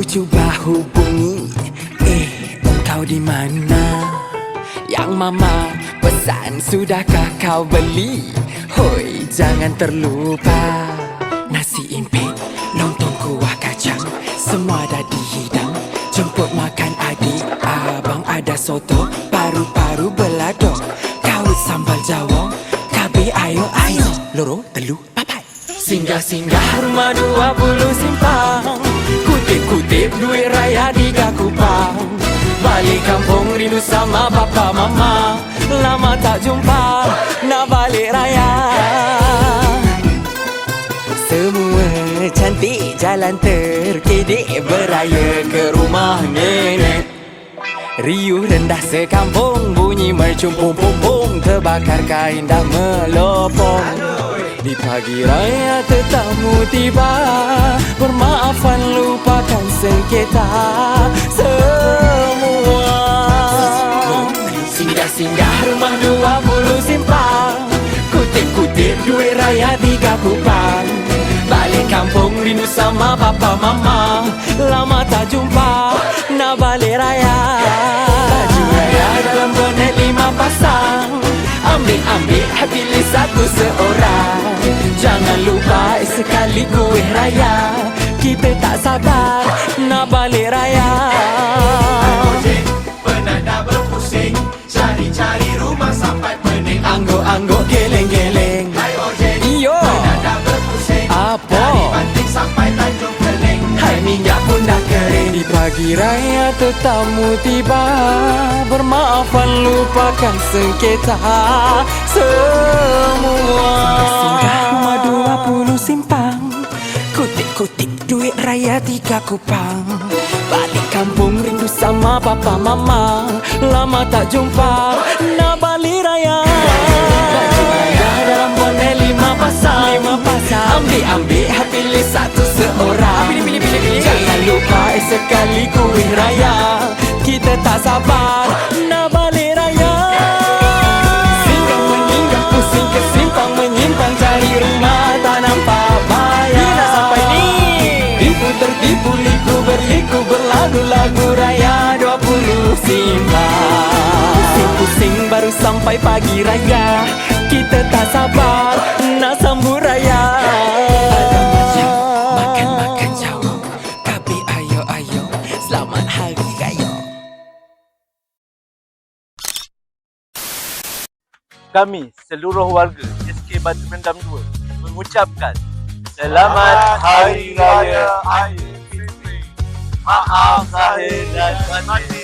Ku cuba hubungi, engkau di mana? Yang mama pesan sudahkah kau beli? Hoi, jangan terlupa nasi impit, lontong kuah kacang, semua dah dihidang. Jemput makan adik, abang ada soto, paru-paru belado, kaut sambal jawong, kabe ayo-ayo, loro, telu, papai. Singgah-singgah rumah 20 simpang, kutip-kutip duit raya 3 kupang. Balik kampung rindu sama bapa mama, lama tak jumpa, nak balik raya. Semua cantik jalan terkedik, beraya ke rumah nenek. Riuh rendah sekampung, bunyi mercung pum-pum-pum, terbakar kain dah melopong. Di pagi raya tetamu tiba, bermaafan lupakan sengketa semua. Singgah-singgah rumah 20 simpang, kutip-kutip duit raya 3 kupang. Balik kampung rindu sama bapa mama, lama tak jumpa, nak balik raya. Baju raya dalam bonet 5 pasang, ambil-ambil pilih 1 seorang. Jangan lupa sekali kuih raya, kita tak sabar nak balik raya. Ojek penat dah berpusing, cari-cari rumah sampai pening. Angguk-angguk geleng-geleng. Hai ojek, iyo, penat dah berpusing, apa? dari Banting sampai Tanjung Keling. Hai minyak pun dah kering. Di pagi raya tetamu tiba, bermaafan lupakan sengketa semua. Singgah rumah 20 simpang, kutip-kutip duit raya 3 kupang. Balik kampung rindu sama papa mama, lama tak jumpa, nak balik raya. Baju raya dalam bonet 5 pasang, ambil-ambil pilih 1 seorang. Pilih. Jangan lupa sekali kuih raya, kita tak sabar nak balik raya. Singgah menginggah pusing ke simpang menyimpang, cari rumah tak nampak bayar. Nak sampai ni tipu tertipu, liku berliku, berlagu-lagu raya 20 simpang. Pusing-pusing baru sampai pagi raya, kita tak sabar nak sambut raya. Ada macam makan-makan jauh, kabe ayo-ayo, selamat hari raya. Kami seluruh warga SK Batu Mendam 2 mengucapkan Selamat Hari Raya Aidilfitri. Maaf zahir dan batin.